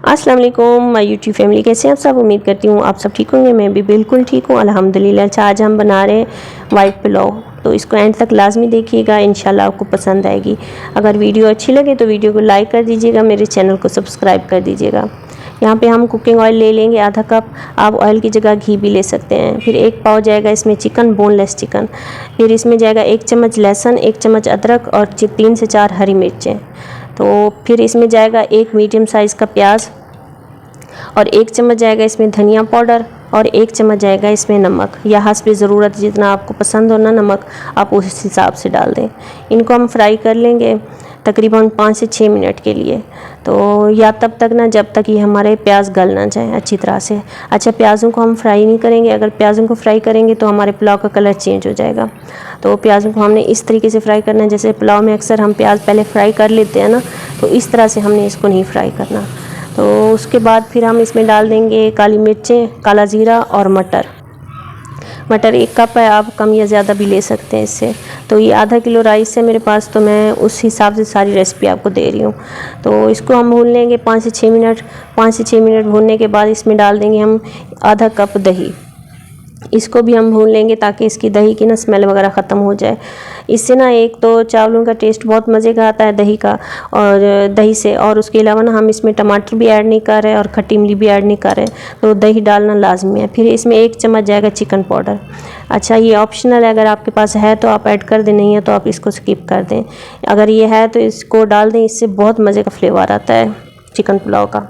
अस्सलाम वालेकुम my YouTube family, कैसे हैं आप सब। उम्मीद करती हूँ आप सब ठीक होंगे। मैं भी बिल्कुल ठीक हूँ अल्हम्दुलिल्लाह। अच्छा, आज हम बना रहे हैं वाइट पुलाव, तो इसको एंड तक लाजमी देखिएगा, इंशाल्लाह आपको पसंद आएगी। अगर वीडियो अच्छी लगे तो वीडियो को लाइक कर दीजिएगा, मेरे चैनल को सब्सक्राइब कर दीजिएगा। यहाँ पे हम कुकिंग ऑयल ले लेंगे आधा कप, आप ऑयल की जगह घी भी ले सकते हैं। फिर 1 पाव जाएगा इसमें चिकन, बोनलेस चिकन। फिर इसमें जाएगा 1 चम्मच लहसुन, 1 चम्मच अदरक और 3 से 4 हरी मिर्चें। तो फिर इसमें जाएगा 1 मीडियम साइज़ का प्याज और 1 चम्मच जाएगा इसमें धनिया पाउडर और 1 चम्मच जाएगा इसमें नमक, या हस्बे ज़रूरत जितना आपको पसंद हो ना नमक आप उस हिसाब से डाल दें। इनको हम फ्राई कर लेंगे तकरीबन 5 से 6 मिनट के लिए। तो या तब तक ना जब तक ये हमारे प्याज गल ना जाए अच्छी तरह से। अच्छा, प्याज़ों को हम फ्राई नहीं करेंगे, अगर प्याज़ों को फ्राई करेंगे तो हमारे पुलाव का कलर चेंज हो जाएगा। तो प्याज़ों को हमने इस तरीके से फ्राई करना है, जैसे पुलाव में अक्सर हम प्याज पहले फ्राई कर लेते हैं ना, तो इस तरह से हमने इसको नहीं फ्राई करना। तो उसके बाद फिर हम इसमें डाल देंगे काली मिर्चें, काला ज़ीरा और मटर। मटर 1 कप है, आप कम या ज़्यादा भी ले सकते हैं इससे। तो ये आधा किलो राइस है मेरे पास, तो मैं उस हिसाब से सारी रेसिपी आपको दे रही हूँ। तो इसको हम भून लेंगे 5 से 6 मिनट। 5 से 6 मिनट भूनने के बाद इसमें डाल देंगे हम आधा कप दही। इसको भी हम भून लेंगे ताकि इसकी दही की ना स्मेल वगैरह ख़त्म हो जाए। इससे ना एक तो चावलों का टेस्ट बहुत मज़े का आता है दही का, और दही से, और उसके अलावा ना हम इसमें टमाटर भी ऐड नहीं कर रहे और खट्टी इमली भी ऐड नहीं कर रहे, तो दही डालना लाजमी है। फिर इसमें 1 चम्मच जाएगा चिकन पाउडर। अच्छा, ये ऑप्शनल है, अगर आपके पास है तो आप ऐड कर दें, नहीं है तो आप इसको स्किप कर दें। अगर ये है तो इसको डाल दें, इससे बहुत मज़े का फ्लेवर आता है चिकन पुलाव का।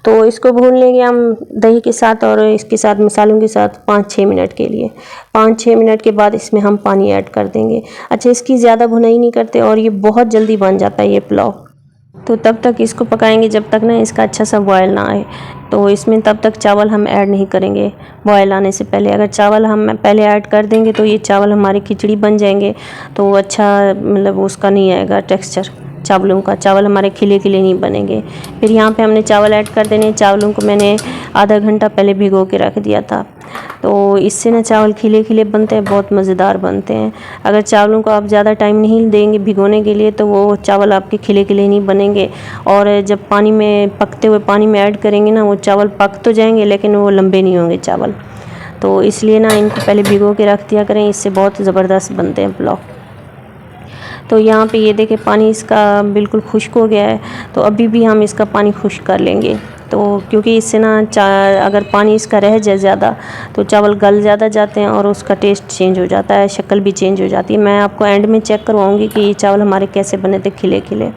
तो इसको भून लेंगे हम दही के साथ और इसके साथ मसालों के साथ 5-6 मिनट के लिए। 5-6 मिनट के बाद इसमें हम पानी ऐड कर देंगे। अच्छा, इसकी ज़्यादा भुनाई नहीं करते और ये बहुत जल्दी बन जाता है ये पुलाव। तो तब तक इसको पकाएंगे जब तक ना इसका अच्छा सा बॉयल ना आए। तो इसमें तब तक चावल हम ऐड नहीं करेंगे बॉयल आने से पहले। अगर चावल हम पहले ऐड कर देंगे तो ये चावल हमारी खिचड़ी बन जाएंगे, तो अच्छा मतलब उसका नहीं आएगा टेक्सचर चावलों का, चावल हमारे खिले खिले नहीं बनेंगे। फिर यहाँ पे हमने चावल ऐड कर देने। चावलों को मैंने आधा घंटा पहले भिगो के रख दिया था, तो इससे ना चावल खिले खिले बनते हैं, बहुत मज़ेदार बनते हैं। अगर चावलों को आप ज़्यादा टाइम नहीं देंगे भिगोने के लिए तो वो चावल आपके खिले खिले नहीं बनेंगे, और जब पानी में पकते हुए पानी में ऐड करेंगे ना वो चावल पक तो जाएंगे लेकिन वो लंबे नहीं होंगे चावल। तो इसलिए ना इनको पहले भिगो के रख दिया करें, इससे बहुत ज़बरदस्त बनते हैं पुलाव। तो यहाँ पे ये देखें पानी इसका बिल्कुल खुश्क हो गया है, तो अभी भी हम इसका पानी खुश्क कर लेंगे। तो क्योंकि इससे ना अगर पानी इसका रह जाए ज़्यादा तो चावल गल ज़्यादा जाते हैं और उसका टेस्ट चेंज हो जाता है, शक्ल भी चेंज हो जाती है। मैं आपको एंड में चेक करवाऊँगी कि ये चावल हमारे कैसे बने थे खिले खिले।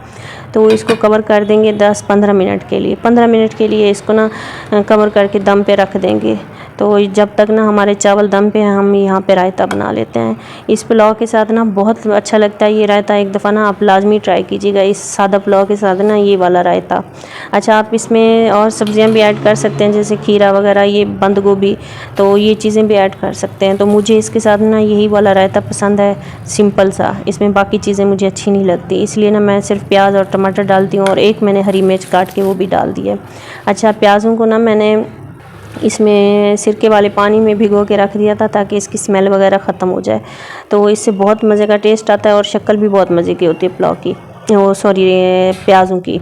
तो इसको कवर कर देंगे 10-15 मिनट के लिए। 15 मिनट के लिए इसको ना कवर करके दम पे रख देंगे। तो जब तक ना हमारे चावल दम पे हैं हम यहाँ पे रायता बना लेते हैं। इस पुलाव के साथ ना बहुत अच्छा लगता है ये रायता, एक दफ़ा ना आप लाजमी ट्राई कीजिएगा इस सादा पुलाव के साथ ना ये वाला रायता। अच्छा, आप इसमें और सब्जियां भी ऐड कर सकते हैं जैसे खीरा वगैरह, ये बंद गोभी, तो ये चीज़ें भी ऐड कर सकते हैं। तो मुझे इसके साथ ना यही वाला रायता पसंद है, सिंपल सा, इसमें बाकी चीज़ें मुझे अच्छी नहीं लगती, इसलिए ना मैं सिर्फ प्याज और टमाटर डालती हूँ और एक मैंने हरी मिर्च काट के वो भी डाल दी है। अच्छा, प्याज़ों को ना मैंने इसमें सिरके वाले पानी में भिगो के रख दिया था ताकि इसकी स्मेल वगैरह ख़त्म हो जाए, तो इससे बहुत मज़े का टेस्ट आता है और शक्ल भी बहुत मज़े की होती है पुलाव की, वो सॉरी प्याज़ों की।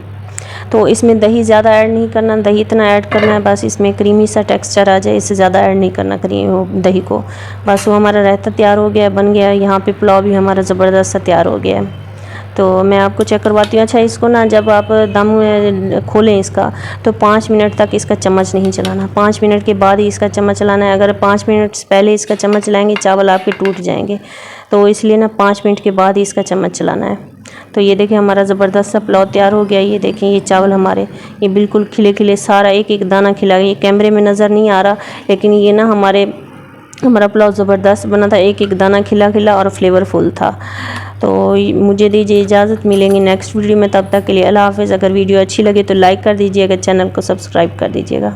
तो इसमें दही ज़्यादा ऐड नहीं करना, दही इतना ऐड करना है बस इसमें क्रीमी सा टेक्सचर आ जाए, इससे ज़्यादा ऐड नहीं करना दही को। बस वो हमारा रायता तैयार हो गया, बन गया। यहाँ पे पुलाव भी हमारा ज़बरदस्त सा तैयार हो गया है। तो मैं आपको चेक करवाती हूँ। अच्छा, इसको ना जब आप दम खोलें इसका तो 5 मिनट तक इसका चम्मच नहीं चलाना, 5 मिनट के बाद ही इसका चम्मच चलाना है। अगर 5 मिनट पहले इसका चम्मच चलाएंगे चावल आपके टूट जाएंगे, तो इसलिए ना 5 मिनट के बाद ही इसका चम्मच चलाना है। तो ये देखिए हमारा ज़बरदस्त सा पुलाव तैयार हो गया। ये देखें ये चावल हमारे ये बिल्कुल खिले खिले, सारा एक एक दाना खिला, ये कैमरे में नज़र नहीं आ रहा लेकिन ये ना हमारा पुलाव ज़बरदस्त बना था, एक एक दाना खिला खिला और फ्लेवरफुल था। तो मुझे दीजिए इजाज़त, मिलेंगे नेक्स्ट वीडियो में, तब तक के लिए अल्लाह हाफ़िज़। अगर वीडियो अच्छी लगे तो लाइक कर दीजिएगा, चैनल को सब्सक्राइब कर दीजिएगा।